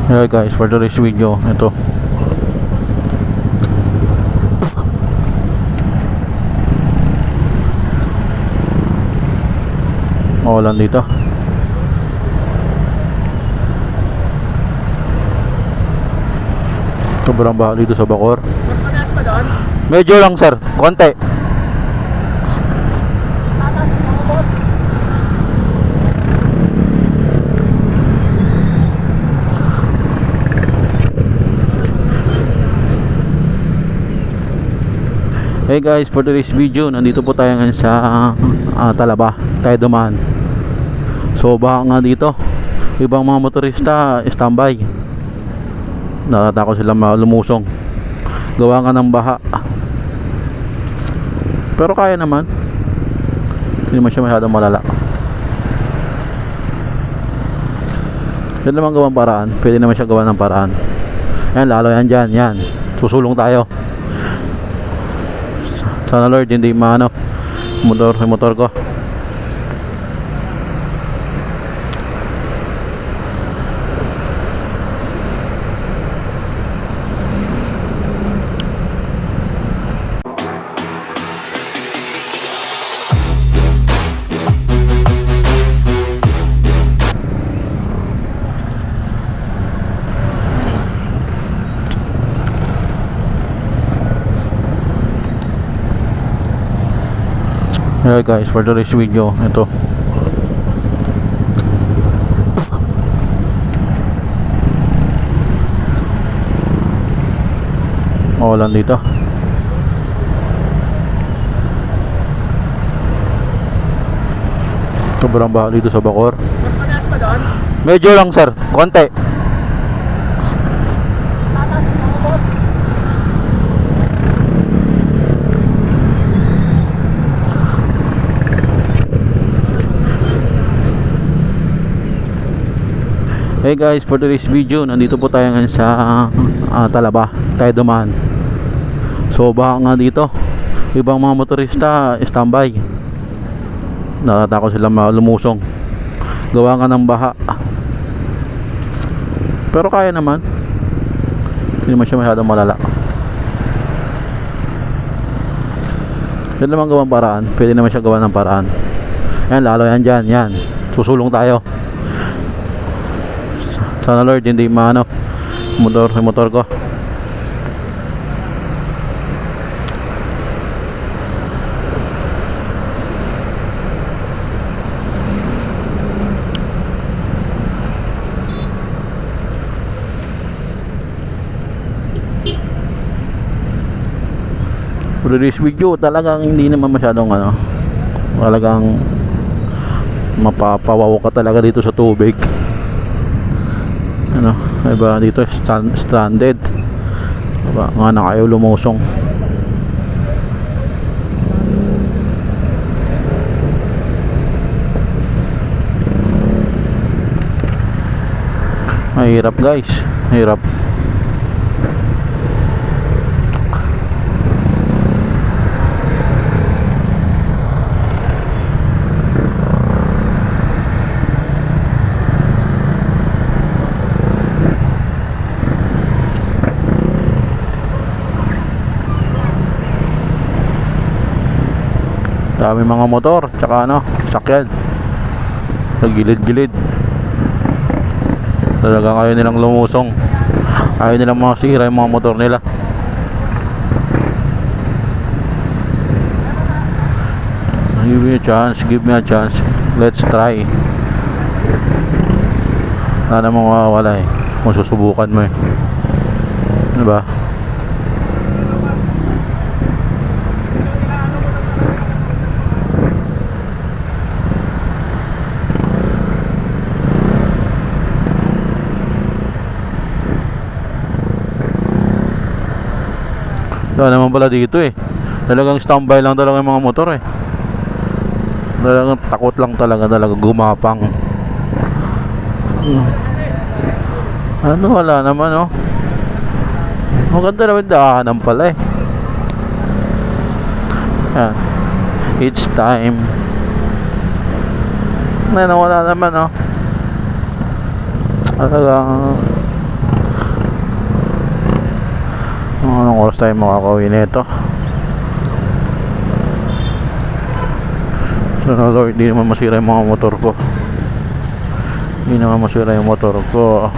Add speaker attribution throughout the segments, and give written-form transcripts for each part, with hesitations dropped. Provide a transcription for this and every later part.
Speaker 1: Hello guys, for today's video, ito maulan dito. Sobrang baha dito sa Bacoor.
Speaker 2: Mataas pa doon?
Speaker 1: Medyo lang sir, konti.
Speaker 2: Tatas, mga boss.
Speaker 1: Hey guys, for today's video, nandito po tayo ngayon sa Talaba, tayo dumaan. So baha nga dito. Ibang mga motorista standby. Natatakot sila lumusong. Gawa nga ng baha. Pero kaya naman. Hindi naman siya masyadong malala. Yan naman gawang paraan. Pwede naman siya gawa ng paraan. Yan, lalo yan dyan. Yan. Susulong tayo. Sana Lord hindi maano motor ko. Hello guys, for today's video, ito maulan dito. Sobrang baha dito sa Bacoor.
Speaker 2: Mataas pa doon?
Speaker 1: Medyo lang sir, konti.
Speaker 2: Tatas, mga boss.
Speaker 1: Hey guys, for today's video, nandito po tayo ngayon sa Talaba, tayo dumaan. So baha nga dito. Ibang mga motorista standby. Natatakot sila lumusong. Gawa nga ng baha. Pero kaya naman. Hindi naman siya masyadong malala. Yan naman gawang paraan. Pwede naman siya gawa ng paraan. Yan, lalo yan dyan. Yan. Susulong tayo. Sana Lord hindi maano motor ko. For this video talagang hindi naman masyadong ano, talagang mapapawaw ka talaga dito sa tubig. Ano, iba dito stranded. Diba, nga na kayo lumusong. Mahirap guys, mahirap. Dami mga motor, tsaka ano, sakyan sa gilid-gilid. Talagang ayaw nilang lumusong. Ayaw nilang masira yung mga motor nila. Give me a chance, give me a chance. Let's try. Wala namang mawawala eh kung susubukan mo eh. Ano ba? Wala naman pala dito eh. Talagang standby lang talaga yung mga motor eh. Talagang takot lang talaga gumapang. Ano, wala naman oh. Maganda naman daanan pala eh. Yan. It's time. Wala naman oh. Talagang Anong oras tayo makakauwi nito? Sana Lord, di naman masira yung mga motor ko. Di naman masira yung motor ko.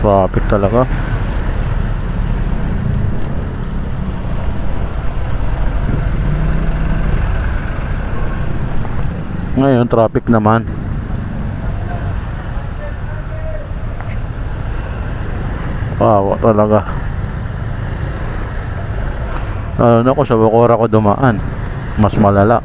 Speaker 1: Traffic talaga. Ngayon traffic naman. Wow, talaga. Lalo na kung sa Bacoor ako dumaan, mas malala.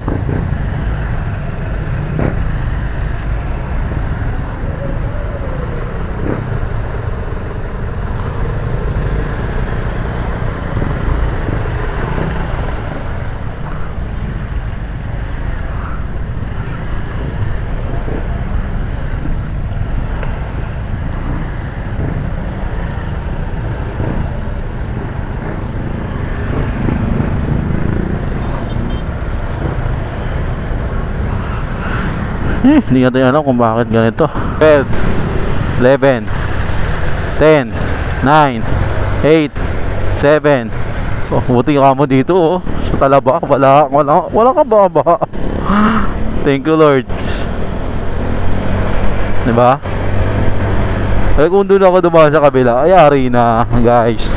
Speaker 1: Hindi natin alam kung bakit ganito. 12, 11, 10, 9, 8, 7. Oh, buti ka mo dito oh. Sa Talaba, wala ka baba. Thank you Lord. Diba? Eh kung doon ako dumaan sa kabila, ay ari na guys.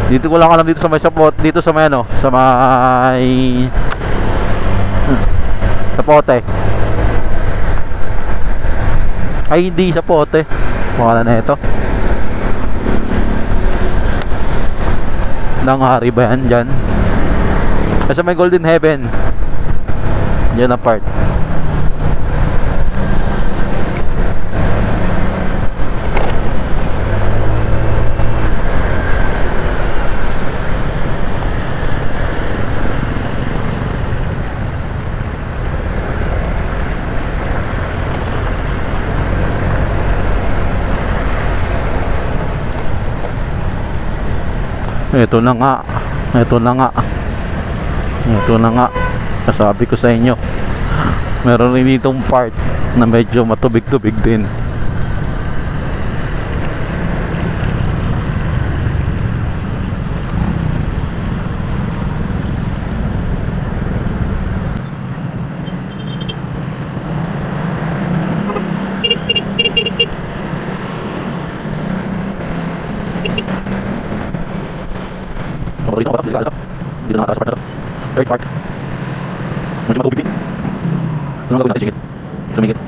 Speaker 1: Dito ko lang alam dito sa may sapot, dito sa may ano, sa may sa pote. Ay hindi sa pote. Pangalan na ito. Nanghari ba yan dyan? Kasi may Golden Heaven. Dyan na part. Ito na nga. Sabi ko sa inyo, meron rin ditong part na medyo matubig-tubig din. Dito ako delikado to. Dito na part na to. Third part. Medyo matubig din. Ano gagawin natin? Singit. Sumingit.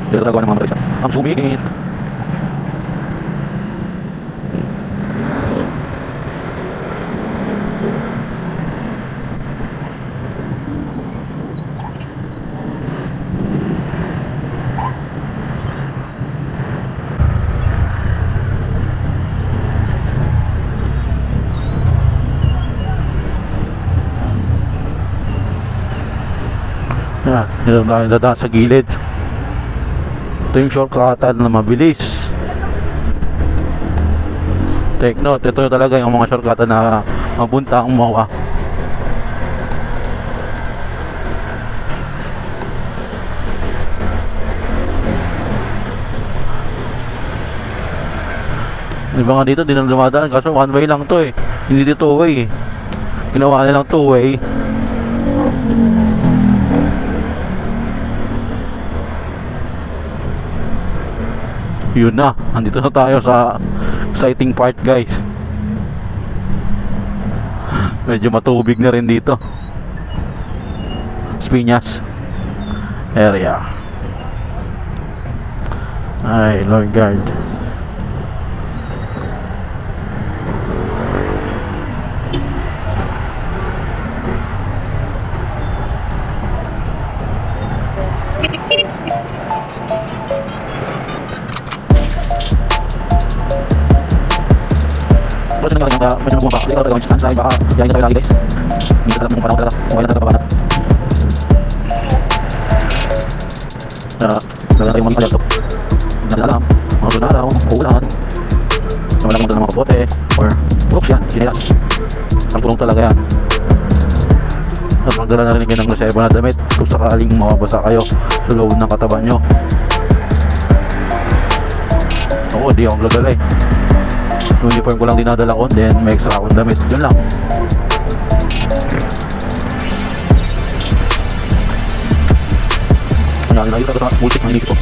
Speaker 1: Dito talaga ng mga matrisa. Ang sumingit. Yan, dito tayo dadaan sa gilid. Ito yung shortcutan na mabilis. Take note, ito talaga yung mga shortcutan na mapunta ang MOA. Di ba nga dito, di na dumadaan. Kaso one way lang to eh. Hindi dito two way eh. Ginawa nilang two way. Yun na, andito na tayo sa exciting part guys. Medyo matubig na rin dito. Piñas area. Ay, Lord God. Basta nang galing medyo bumaba. Dito tayo gawin sa sunshine. Baka yayin na tayo lagi guys. Hindi talaga mong panahon talaga. Okay na tayo pabanat. Lagyan tayo mga alerto. Nalalam. Mga doon na araw. Uulan. Wala kang doon ng mga bote. Or brooks yan. Sinelas. Ang tulong talaga yan. At magdala na rin kayo ng reserva na damit kung sakaling mababasa kayo sa loob ng katawan nyo. Oo, di akong gagala eh. Uniform ko lang dinadala ko, then may extra akong damit. Yun lang. Ano, nakita ko sa multik na inisip ko.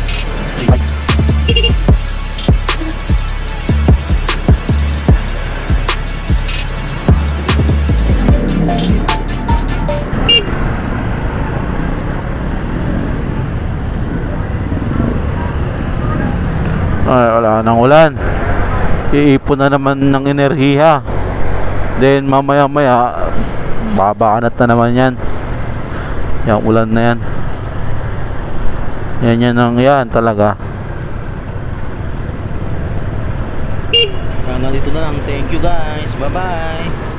Speaker 1: Sige, bye. Ay, wala nang ulan. Iipon na naman ng enerhiya. Then mamaya maya babaanat na naman yan. Yung ulan na yan. Yan ang yan talaga. Nandito na lang. Thank you guys. Bye bye.